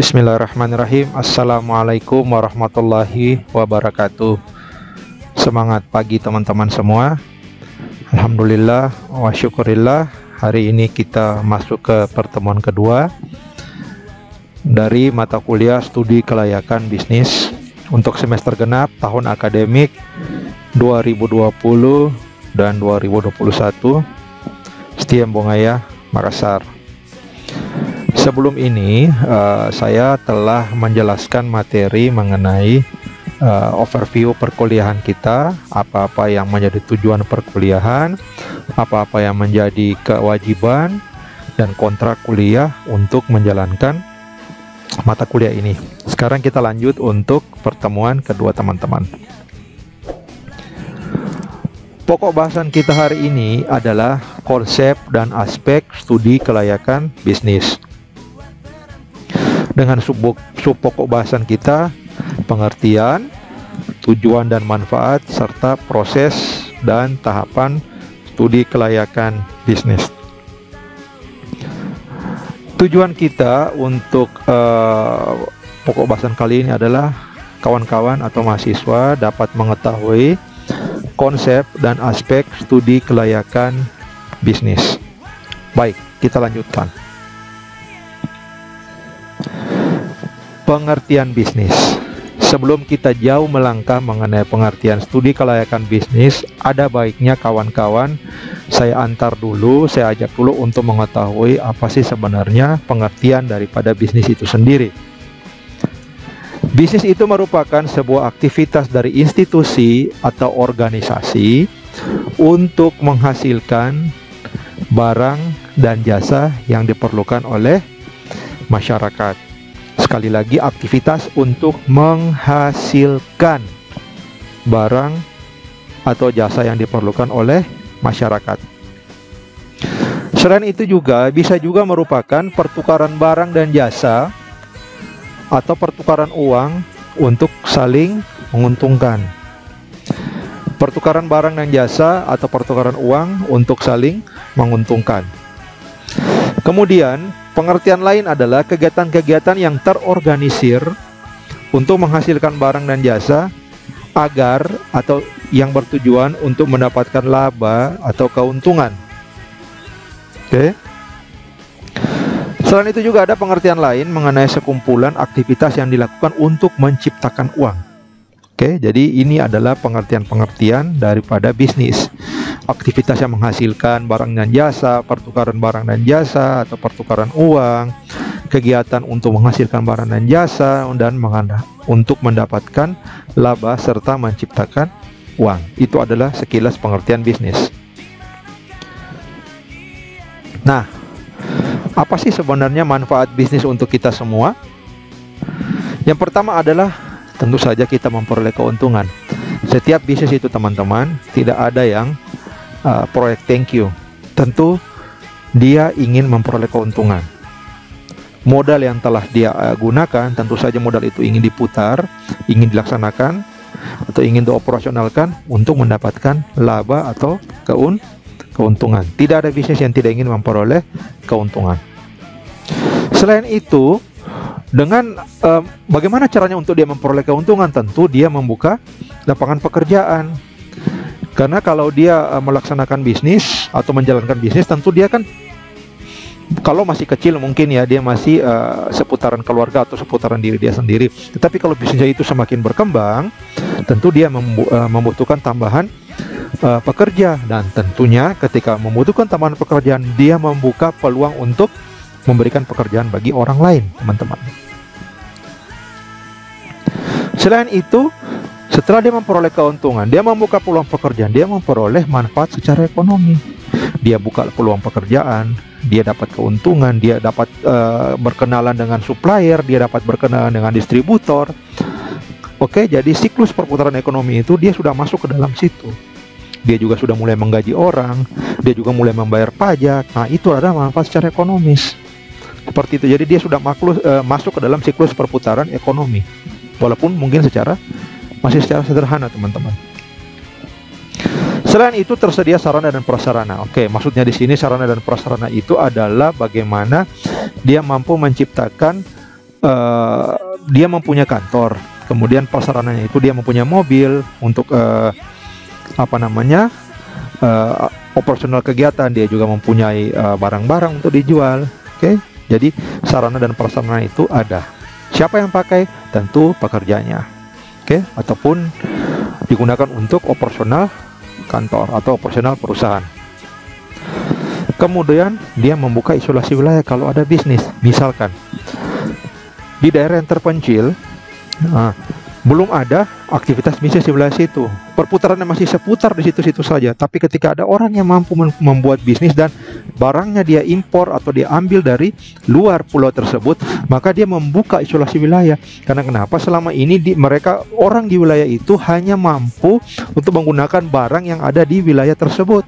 Bismillahirrahmanirrahim. Assalamualaikum warahmatullahi wabarakatuh. Semangat pagi teman-teman semua. Alhamdulillah wa syukurillah, hari ini kita masuk ke pertemuan kedua dari mata kuliah studi kelayakan bisnis untuk semester genap tahun akademik 2020 dan 2021 STIM Bongaya, Makassar. Sebelum ini saya telah menjelaskan materi mengenai overview perkuliahan kita, apa-apa yang menjadi tujuan perkuliahan, apa-apa yang menjadi kewajiban dan kontrak kuliah untuk menjalankan mata kuliah ini. Sekarang kita lanjut untuk pertemuan kedua teman-teman. Pokok bahasan kita hari ini adalah konsep dan aspek studi kelayakan bisnis. Dengan sub pokok bahasan kita, pengertian, tujuan dan manfaat, serta proses dan tahapan studi kelayakan bisnis. Tujuan kita untuk pokok bahasan kali ini adalah kawan-kawan atau mahasiswa dapat mengetahui konsep dan aspek studi kelayakan bisnis. Baik, kita lanjutkan. Pengertian bisnis. Sebelum kita jauh melangkah mengenai pengertian studi kelayakan bisnis, ada baiknya kawan-kawan saya antar dulu, saya ajak dulu untuk mengetahui apa sih sebenarnya pengertian daripada bisnis itu sendiri. Bisnis itu merupakan sebuah aktivitas dari institusi atau organisasi untuk menghasilkan barang dan jasa yang diperlukan oleh masyarakat. Sekali lagi, aktivitas untuk menghasilkan barang atau jasa yang diperlukan oleh masyarakat. Selain itu bisa juga merupakan pertukaran barang dan jasa atau pertukaran uang untuk saling menguntungkan. Pertukaran barang dan jasa atau pertukaran uang untuk saling menguntungkan. Kemudian, pengertian lain adalah kegiatan-kegiatan yang terorganisir untuk menghasilkan barang dan jasa agar atau yang bertujuan untuk mendapatkan laba atau keuntungan. Oke. Selain itu juga ada pengertian lain mengenai sekumpulan aktivitas yang dilakukan untuk menciptakan uang. Oke, jadi ini adalah pengertian-pengertian daripada bisnis. Aktivitas yang menghasilkan barang dan jasa, pertukaran barang dan jasa atau pertukaran uang, kegiatan untuk menghasilkan barang dan jasa dan untuk mendapatkan laba serta menciptakan uang. Itu adalah sekilas pengertian bisnis. Nah, apa sih sebenarnya manfaat bisnis untuk kita semua? Yang pertama adalah tentu saja kita memperoleh keuntungan. Setiap bisnis itu teman-teman, tidak ada yang proyek thank you. Tentu dia ingin memperoleh keuntungan. Modal yang telah dia gunakan, tentu saja modal itu ingin diputar, ingin dilaksanakan atau ingin dioperasionalkan untuk mendapatkan laba atau keuntungan. Tidak ada bisnis yang tidak ingin memperoleh keuntungan. Selain itu, dengan bagaimana caranya untuk dia memperoleh keuntungan? Tentu dia membuka lapangan pekerjaan. Karena kalau dia melaksanakan bisnis atau menjalankan bisnis, tentu dia kan kalau masih kecil mungkin ya dia masih seputaran keluarga atau seputaran diri dia sendiri. Tetapi kalau bisnisnya itu semakin berkembang, tentu dia membutuhkan tambahan pekerja, dan tentunya ketika membutuhkan tambahan pekerjaan, dia membuka peluang untuk memberikan pekerjaan bagi orang lain, teman-teman. Selain itu, setelah dia memperoleh keuntungan, dia membuka peluang pekerjaan, dia memperoleh manfaat secara ekonomi. Dia buka peluang pekerjaan, dia dapat keuntungan, dia dapat berkenalan dengan supplier, dia dapat berkenalan dengan distributor. Oke, jadi siklus perputaran ekonomi itu dia sudah masuk ke dalam situ. Dia juga sudah mulai menggaji orang, dia juga mulai membayar pajak. Nah, itu adalah manfaat secara ekonomis. Seperti itu. Jadi dia sudah masuk ke dalam siklus perputaran ekonomi. Walaupun mungkin masih secara sederhana, teman-teman. Selain itu tersedia sarana dan prasarana. Oke, maksudnya di sini sarana dan prasarana itu adalah bagaimana dia mampu menciptakan eh, dia mempunyai kantor, kemudian prasarananya itu dia mempunyai mobil untuk apa namanya operasional kegiatan, dia juga mempunyai barang-barang untuk dijual. Oke, jadi sarana dan prasarana itu ada. Siapa yang pakai? Tentu pekerjanya. Oke, ataupun digunakan untuk operasional kantor atau operasional perusahaan. Kemudian dia membuka isolasi wilayah kalau ada bisnis, misalkan di daerah yang terpencil, belum ada aktivitas bisnis di wilayah situ, perputarannya masih seputar di situ-situ saja. Tapi ketika ada orang yang mampu membuat bisnis dan barangnya dia impor atau dia ambil dari luar pulau tersebut, maka dia membuka isolasi wilayah. Karena kenapa? Selama ini mereka orang di wilayah itu hanya mampu untuk menggunakan barang yang ada di wilayah tersebut.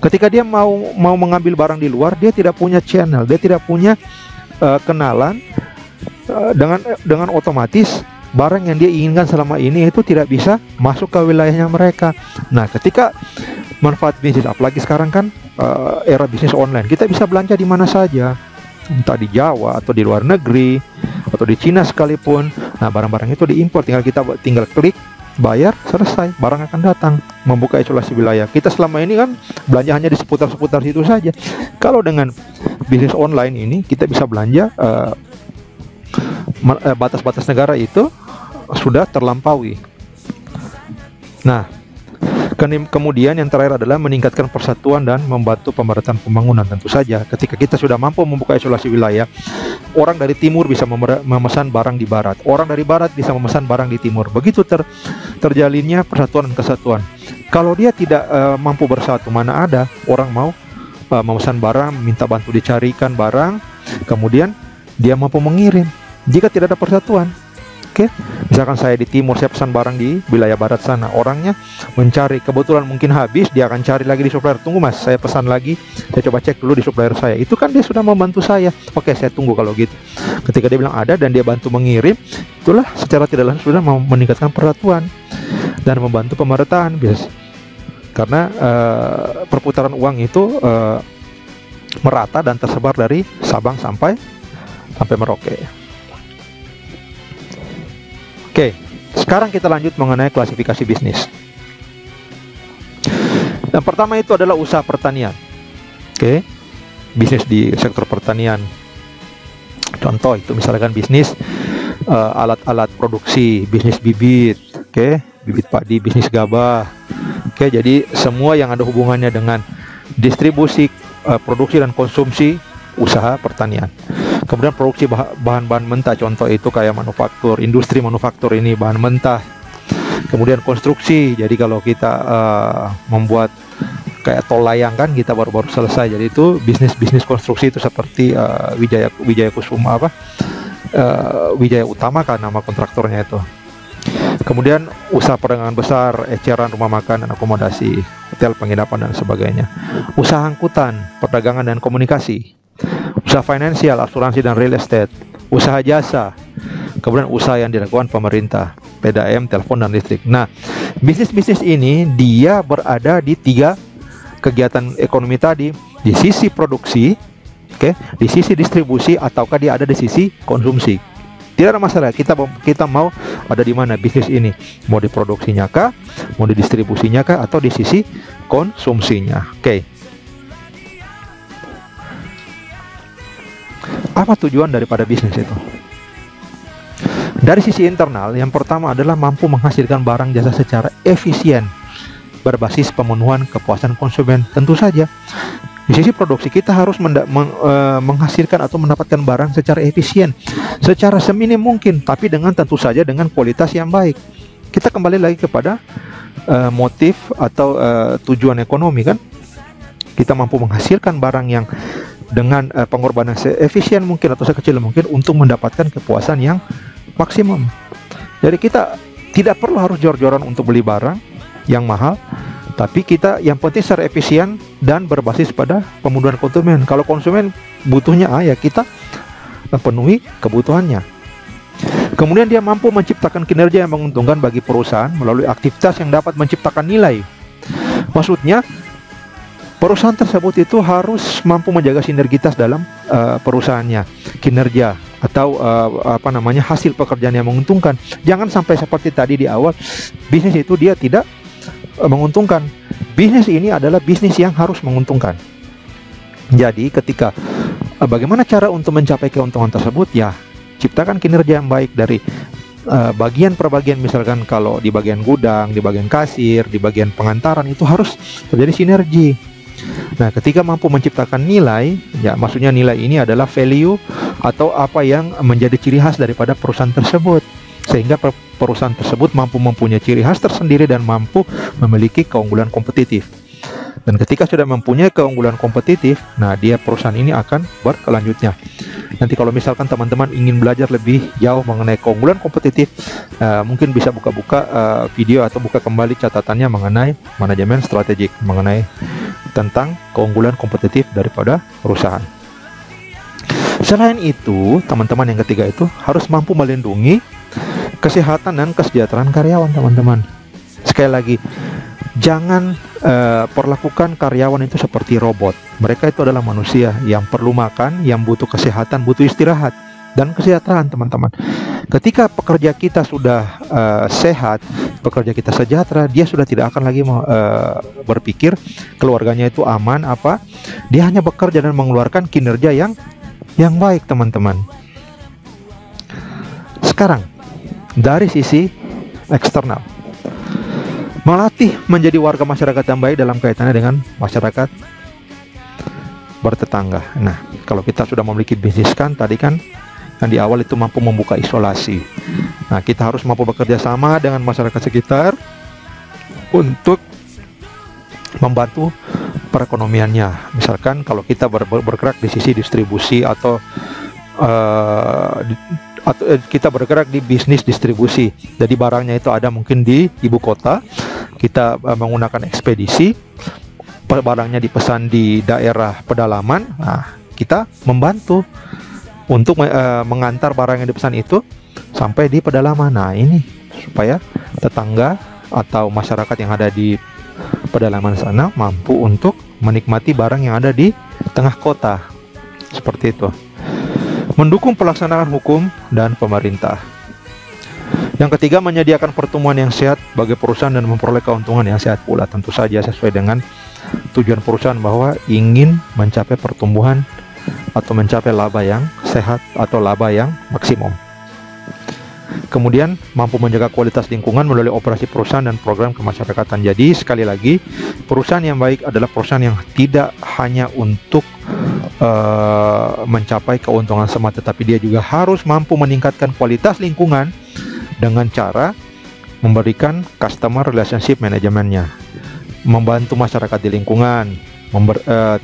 Ketika dia mau mengambil barang di luar, dia tidak punya channel, dia tidak punya kenalan, dengan otomatis barang yang dia inginkan selama ini itu tidak bisa masuk ke wilayahnya mereka. Nah, ketika manfaat bisnis, apalagi sekarang kan era bisnis online, kita bisa belanja di mana saja, entah di Jawa atau di luar negeri atau di Cina sekalipun. Nah, barang-barang itu diimpor, tinggal klik, bayar, selesai, barang akan datang. Membuka isolasi wilayah. Kita selama ini kan belanja hanya di seputar-seputar situ saja. Kalau dengan bisnis online ini, kita bisa belanja batas-batas negara itu sudah terlampaui. Nah, kemudian yang terakhir adalah meningkatkan persatuan dan membantu pemerataan pembangunan. Tentu saja ketika kita sudah mampu membuka isolasi wilayah, orang dari timur bisa memesan barang di barat, orang dari barat bisa memesan barang di timur. Begitu terjalinnya persatuan dan kesatuan. Kalau dia tidak mampu bersatu, mana ada orang mau memesan barang, minta bantu dicarikan barang, kemudian dia mampu mengirim. Jika tidak ada persatuan, misalkan saya di timur, saya pesan barang di wilayah barat sana, orangnya mencari, kebetulan mungkin habis, dia akan cari lagi di supplier. Tunggu mas, saya pesan lagi, saya coba cek dulu di supplier saya. Itu kan dia sudah membantu saya. Oke, saya tunggu kalau gitu. Ketika dia bilang ada dan dia bantu mengirim, itulah secara tidak langsung sudah meningkatkan persatuan dan membantu pemerataan, karena perputaran uang itu merata dan tersebar dari Sabang sampai Merauke. Oke, sekarang kita lanjut mengenai klasifikasi bisnis. Yang pertama itu adalah usaha pertanian. Oke, bisnis di sektor pertanian. Contoh itu misalkan bisnis alat-alat produksi, bisnis bibit, bibit padi, bisnis gabah. Oke, jadi semua yang ada hubungannya dengan distribusi, produksi dan konsumsi, usaha pertanian. Kemudian produksi bahan-bahan mentah, contoh itu kayak manufaktur, industri manufaktur ini bahan mentah. Kemudian konstruksi, jadi kalau kita membuat kayak tol layang kan, kita baru-baru selesai, jadi itu bisnis konstruksi itu seperti Wijaya Kusuma Wijaya Utama kan nama kontraktornya itu. Kemudian usaha perdagangan besar, eceran, rumah makan dan akomodasi, hotel, penginapan dan sebagainya. Usaha angkutan, perdagangan dan komunikasi. Usaha finansial, asuransi dan real estate, usaha jasa, kemudian usaha yang dilakukan pemerintah, PDAM, telepon dan listrik. Nah, bisnis-bisnis ini dia berada di 3 kegiatan ekonomi tadi, di sisi produksi, di sisi distribusi, ataukah dia ada di sisi konsumsi. Tidak ada masalah, kita mau ada di mana bisnis ini, mau di produksinya kah, mau di distribusinya kah, atau di sisi konsumsinya. Apa tujuan daripada bisnis itu? Dari sisi internal, yang pertama adalah mampu menghasilkan barang jasa secara efisien, berbasis pemenuhan kepuasan konsumen. Tentu saja, di sisi produksi kita harus menghasilkan atau mendapatkan barang secara efisien, secara seminim mungkin, tapi tentu saja dengan kualitas yang baik. Kita kembali lagi kepada motif atau tujuan ekonomi kan. Kita mampu menghasilkan barang yang dengan pengorbanan seefisien mungkin atau sekecil mungkin untuk mendapatkan kepuasan yang maksimum. Jadi kita tidak perlu harus jor-joran untuk beli barang yang mahal, tapi kita yang penting secara efisien dan berbasis pada pemenuhan konsumen. Kalau konsumen butuhnya A, ya kita penuhi kebutuhannya. Kemudian dia mampu menciptakan kinerja yang menguntungkan bagi perusahaan melalui aktivitas yang dapat menciptakan nilai. Maksudnya perusahaan tersebut itu harus mampu menjaga sinergitas dalam perusahaannya, kinerja, atau hasil pekerjaan yang menguntungkan. Jangan sampai seperti tadi di awal, bisnis itu dia tidak menguntungkan. Bisnis ini adalah bisnis yang harus menguntungkan. Jadi ketika bagaimana cara untuk mencapai keuntungan tersebut, ya ciptakan kinerja yang baik dari bagian per bagian. Misalkan kalau di bagian gudang, di bagian kasir, di bagian pengantaran, itu harus terjadi sinergi. Nah, ketika mampu menciptakan nilai, ya maksudnya nilai ini adalah value atau apa yang menjadi ciri khas daripada perusahaan tersebut, sehingga perusahaan tersebut mampu mempunyai ciri khas tersendiri dan mampu memiliki keunggulan kompetitif. Dan ketika sudah mempunyai keunggulan kompetitif, nah dia perusahaan ini akan berkelanjutnya. Nanti kalau misalkan teman-teman ingin belajar lebih jauh mengenai keunggulan kompetitif, mungkin bisa buka-buka video atau buka kembali catatannya mengenai manajemen strategik, mengenai tentang keunggulan kompetitif daripada perusahaan. Selain itu, teman-teman, yang ketiga itu harus mampu melindungi kesehatan dan kesejahteraan karyawan, teman-teman. Sekali lagi, jangan perlakukan karyawan itu seperti robot. Mereka itu adalah manusia yang perlu makan, yang butuh kesehatan, butuh istirahat, dan kesejahteraan, teman-teman. Ketika pekerja kita sudah sehat, pekerja kita sejahtera, dia sudah tidak akan lagi berpikir keluarganya itu aman apa. Dia hanya bekerja dan mengeluarkan kinerja yang baik, teman-teman. Sekarang dari sisi eksternal, melatih menjadi warga masyarakat yang baik dalam kaitannya dengan masyarakat bertetangga. Nah, kalau kita sudah memiliki bisnis tadi kan yang di awal itu mampu membuka isolasi. Nah, kita harus mampu bekerja sama dengan masyarakat sekitar untuk membantu perekonomiannya. Misalkan kalau kita bergerak di sisi distribusi atau kita bergerak di bisnis distribusi, jadi barangnya itu ada mungkin di ibu kota, kita menggunakan ekspedisi, barangnya dipesan di daerah pedalaman. Nah, kita membantu untuk mengantar barang yang dipesan itu sampai di pedalaman. Nah, ini supaya tetangga atau masyarakat yang ada di pedalaman sana mampu untuk menikmati barang yang ada di tengah kota. Seperti itu. Mendukung pelaksanaan hukum dan pemerintah. Yang ketiga, menyediakan pertumbuhan yang sehat bagi perusahaan dan memperoleh keuntungan yang sehat pula. Tentu saja sesuai dengan tujuan perusahaan bahwa ingin mencapai pertumbuhan atau mencapai laba yang sehat atau laba yang maksimum. Kemudian mampu menjaga kualitas lingkungan melalui operasi perusahaan dan program kemasyarakatan. Jadi sekali lagi, perusahaan yang baik adalah perusahaan yang tidak hanya untuk mencapai keuntungan semata, tetapi dia juga harus mampu meningkatkan kualitas lingkungan dengan cara memberikan customer relationship manajemennya, membantu masyarakat di lingkungan,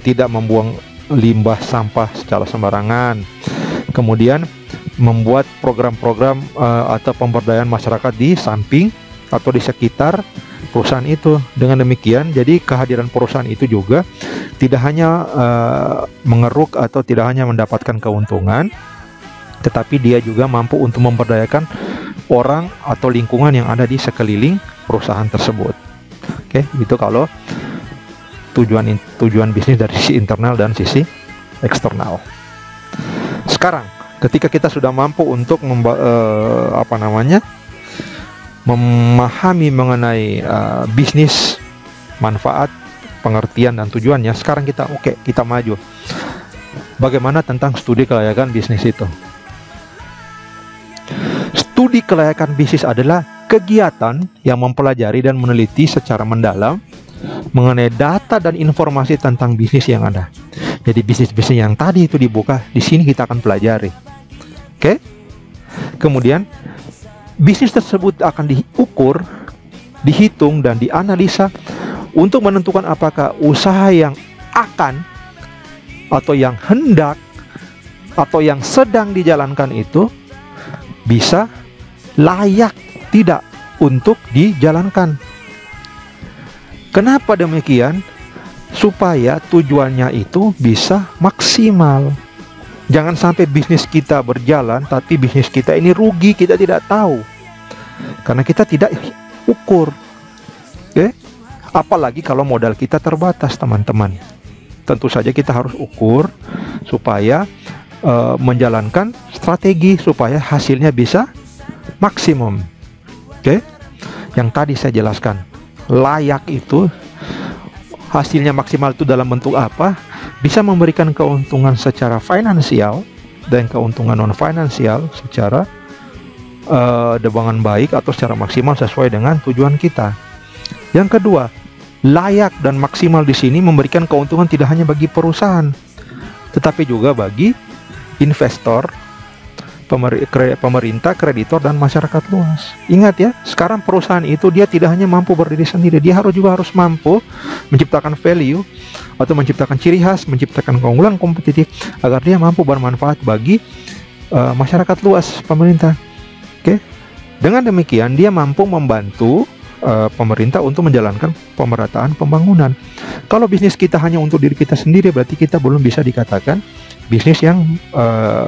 tidak membuang limbah sampah secara sembarangan, kemudian membuat program-program atau pemberdayaan masyarakat di samping atau di sekitar perusahaan itu. Dengan demikian, jadi kehadiran perusahaan itu juga tidak hanya mengeruk atau tidak hanya mendapatkan keuntungan, tetapi dia juga mampu untuk memberdayakan orang atau lingkungan yang ada di sekeliling perusahaan tersebut. Oke, itu kalau tujuan bisnis dari sisi internal dan sisi eksternal. Sekarang, ketika kita sudah mampu untuk memahami mengenai bisnis, manfaat, pengertian dan tujuannya, sekarang kita maju. Bagaimana tentang studi kelayakan bisnis itu? Studi kelayakan bisnis adalah kegiatan yang mempelajari dan meneliti secara mendalam mengenai data dan informasi tentang bisnis yang ada. Jadi bisnis-bisnis yang tadi itu dibuka, di sini kita akan pelajari. Oke? Kemudian bisnis tersebut akan diukur, dihitung dan dianalisa untuk menentukan apakah usaha yang akan atau yang hendak atau yang sedang dijalankan itu bisa layak tidak untuk dijalankan. Kenapa demikian? Supaya tujuannya itu bisa maksimal. Jangan sampai bisnis kita berjalan tapi bisnis kita ini rugi, kita tidak tahu karena kita tidak ukur. Oke? Apalagi kalau modal kita terbatas, teman-teman. Tentu saja kita harus ukur supaya menjalankan strategi supaya hasilnya bisa maksimum. Oke, yang tadi saya jelaskan, layak itu hasilnya maksimal itu dalam bentuk apa? Bisa memberikan keuntungan secara finansial dan keuntungan non finansial secara dengan baik atau secara maksimal sesuai dengan tujuan kita. Yang kedua, layak dan maksimal di sini memberikan keuntungan tidak hanya bagi perusahaan, tetapi juga bagi investor, pemerintah, kreditor, dan masyarakat luas. Ingat ya, sekarang perusahaan itu dia tidak hanya mampu berdiri sendiri, dia juga harus mampu menciptakan value atau menciptakan ciri khas, menciptakan keunggulan kompetitif agar dia mampu bermanfaat bagi masyarakat luas, pemerintah. Oke, dengan demikian dia mampu membantu pemerintah untuk menjalankan pemerataan pembangunan. Kalau bisnis kita hanya untuk diri kita sendiri, berarti kita belum bisa dikatakan bisnis yang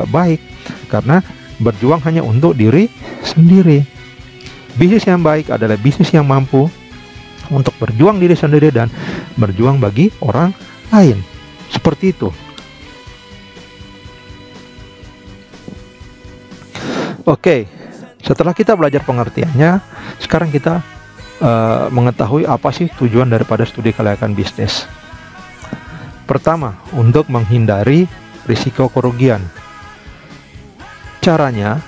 baik, karena berjuang hanya untuk diri sendiri. Bisnis yang baik adalah bisnis yang mampu untuk berjuang diri sendiri dan berjuang bagi orang lain. Seperti itu. Oke, setelah kita belajar pengertiannya, sekarang kita mengetahui apa sih tujuan daripada studi kelayakan bisnis. Pertama, untuk menghindari risiko kerugian. Caranya,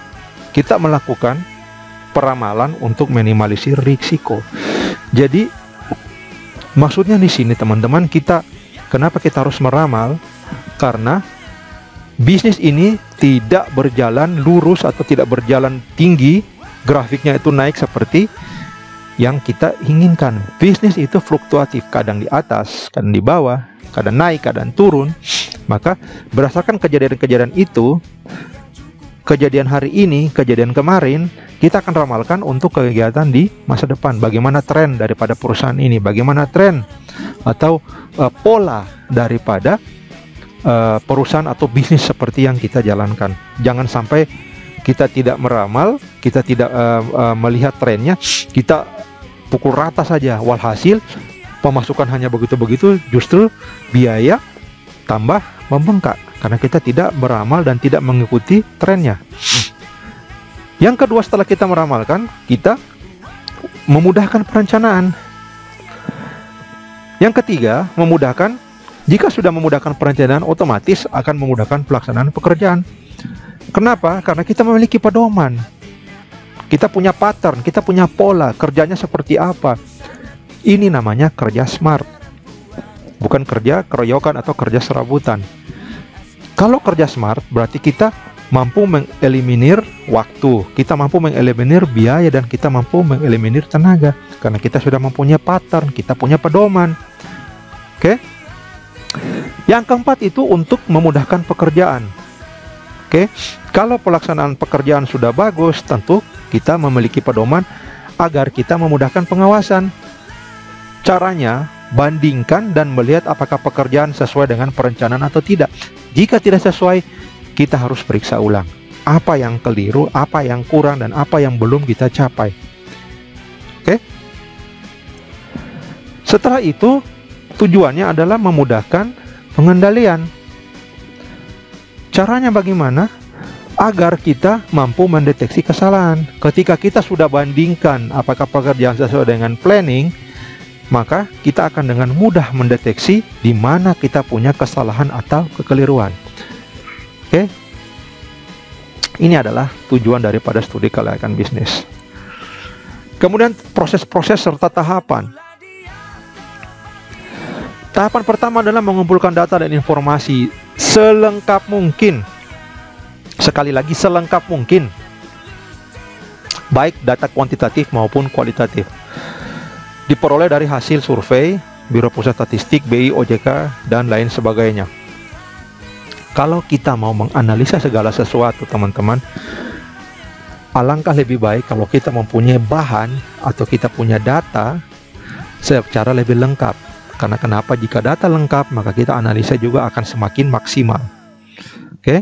kita melakukan peramalan untuk minimalisir risiko. Jadi, maksudnya di sini teman-teman, kenapa kita harus meramal? Karena bisnis ini tidak berjalan lurus atau tidak berjalan tinggi, grafiknya itu naik seperti yang kita inginkan. Bisnis itu fluktuatif, kadang di atas, kadang di bawah, kadang naik, kadang turun. Maka berdasarkan kejadian-kejadian itu, kejadian hari ini, kejadian kemarin, kita akan ramalkan untuk kegiatan di masa depan. Bagaimana tren daripada perusahaan ini, bagaimana tren atau pola daripada perusahaan atau bisnis seperti yang kita jalankan. Jangan sampai kita tidak meramal, kita tidak melihat trennya, kita pukul rata saja, walhasil pemasukan hanya begitu-begitu, justru biaya tambah membengkak karena kita tidak beramal dan tidak mengikuti trennya. Yang kedua, setelah kita meramalkan, kita memudahkan perencanaan. Yang ketiga, memudahkan. Jika sudah memudahkan perencanaan, otomatis akan memudahkan pelaksanaan pekerjaan. Kenapa? Karena kita memiliki pedoman. Kita punya pattern, kita punya pola, kerjanya seperti apa. Ini namanya kerja smart. Bukan kerja keroyokan atau kerja serabutan. Kalau kerja smart, berarti kita mampu mengeliminir waktu, kita mampu mengeliminir biaya, dan kita mampu mengeliminir tenaga. Karena kita sudah mempunyai pattern, kita punya pedoman. Oke? Yang keempat itu untuk memudahkan pekerjaan. Oke, kalau pelaksanaan pekerjaan sudah bagus, tentu kita memiliki pedoman agar kita memudahkan pengawasan. Caranya, bandingkan dan melihat apakah pekerjaan sesuai dengan perencanaan atau tidak. Jika tidak sesuai, kita harus periksa ulang. Apa yang keliru, apa yang kurang, dan apa yang belum kita capai. Oke. Setelah itu, tujuannya adalah memudahkan pengendalian. Caranya bagaimana? Agar kita mampu mendeteksi kesalahan. Ketika kita sudah bandingkan apakah pekerjaan sesuai dengan planning, maka kita akan dengan mudah mendeteksi di mana kita punya kesalahan atau kekeliruan. Oke? Ini adalah tujuan daripada studi kelayakan bisnis. Kemudian proses-proses serta tahapan. Tahapan pertama adalah mengumpulkan data dan informasi selengkap mungkin. Sekali lagi, selengkap mungkin. Baik data kuantitatif maupun kualitatif. Diperoleh dari hasil survei, Biro Pusat Statistik, BI, OJK, dan lain sebagainya. Kalau kita mau menganalisa segala sesuatu, teman-teman, alangkah lebih baik kalau kita mempunyai bahan atau kita punya data secara lebih lengkap. Karena kenapa? Jika data lengkap, maka kita analisa juga akan semakin maksimal. Oke.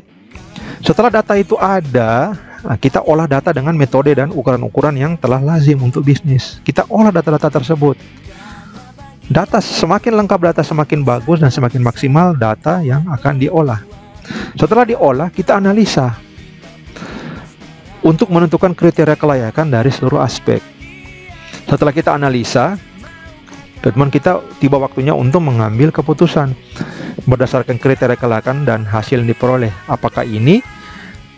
Setelah data itu ada, kita olah data dengan metode dan ukuran-ukuran yang telah lazim untuk bisnis. Kita olah data-data tersebut. Data semakin lengkap, data semakin bagus dan semakin maksimal data yang akan diolah. Setelah diolah, kita analisa. untuk menentukan kriteria kelayakan dari seluruh aspek. Setelah kita analisa, teman kita tiba waktunya untuk mengambil keputusan berdasarkan kriteria kelayakan dan hasil yang diperoleh. Apakah ini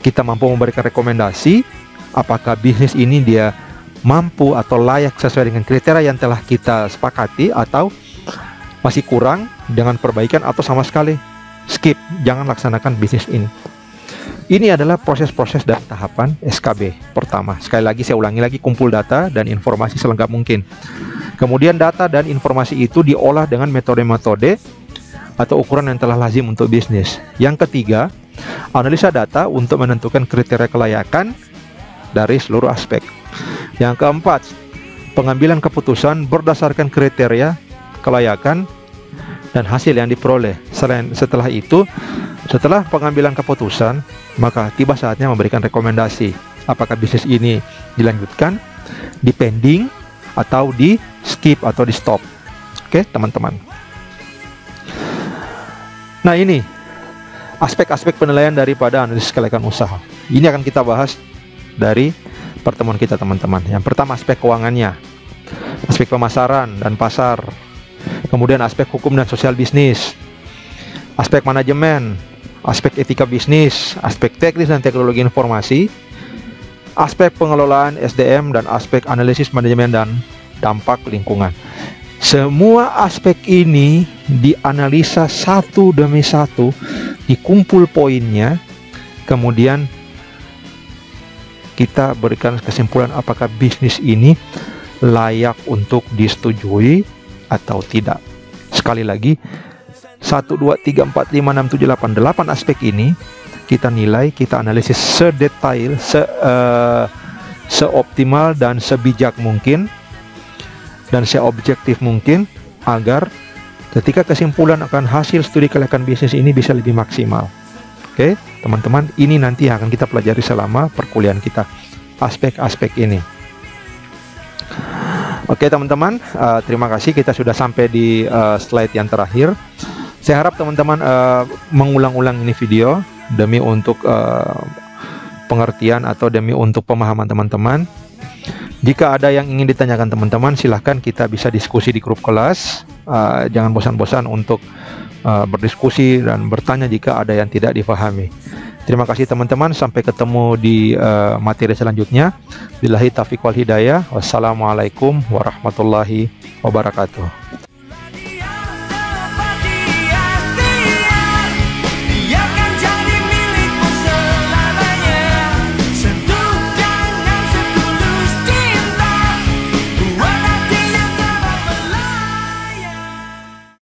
kita mampu memberikan rekomendasi, apakah bisnis ini dia mampu atau layak sesuai dengan kriteria yang telah kita sepakati, atau masih kurang dengan perbaikan, atau sama sekali skip, jangan laksanakan bisnis ini. Ini adalah proses-proses dan tahapan SKB pertama. Sekali lagi saya ulangi lagi, kumpul data dan informasi selengkap mungkin. Kemudian data dan informasi itu diolah dengan metode-metode atau ukuran yang telah lazim untuk bisnis. Yang ketiga, analisa data untuk menentukan kriteria kelayakan dari seluruh aspek. Yang keempat, pengambilan keputusan berdasarkan kriteria kelayakan dan hasil yang diperoleh. Setelah itu, setelah pengambilan keputusan, maka tiba saatnya memberikan rekomendasi. Apakah bisnis ini dilanjutkan, dipending, atau di skip atau di stop. Oke, teman-teman. Nah, ini aspek-aspek penilaian daripada analisis kelayakan usaha. Ini akan kita bahas dari pertemuan kita, teman-teman. Yang pertama, aspek keuangannya, aspek pemasaran dan pasar, kemudian aspek hukum dan sosial bisnis, aspek manajemen, aspek etika bisnis, aspek teknis dan teknologi informasi, aspek pengelolaan SDM, dan aspek analisis manajemen dan dampak lingkungan. Semua aspek ini dianalisa satu demi satu, dikumpul poinnya, kemudian kita berikan kesimpulan apakah bisnis ini layak untuk disetujui atau tidak. Sekali lagi, 1, 2, 3, 4, 5, 6, 7, 8 aspek ini kita nilai, kita analisis sedetail, seoptimal dan sebijak mungkin dan seobjektif mungkin, agar ketika kesimpulan akan hasil studi kelayakan bisnis ini bisa lebih maksimal. Oke, teman-teman, ini nanti akan kita pelajari selama perkuliahan kita, aspek-aspek ini. Oke, teman-teman, terima kasih, kita sudah sampai di slide yang terakhir. Saya harap teman-teman mengulang-ulang ini video demi untuk pengertian atau demi untuk pemahaman teman-teman. Jika ada yang ingin ditanyakan teman-teman, silahkan kita bisa diskusi di grup kelas. Jangan bosan-bosan untuk berdiskusi dan bertanya jika ada yang tidak difahami. Terima kasih teman-teman, sampai ketemu di materi selanjutnya. Billahi taufiq wal hidayah. Wassalamualaikum warahmatullahi wabarakatuh.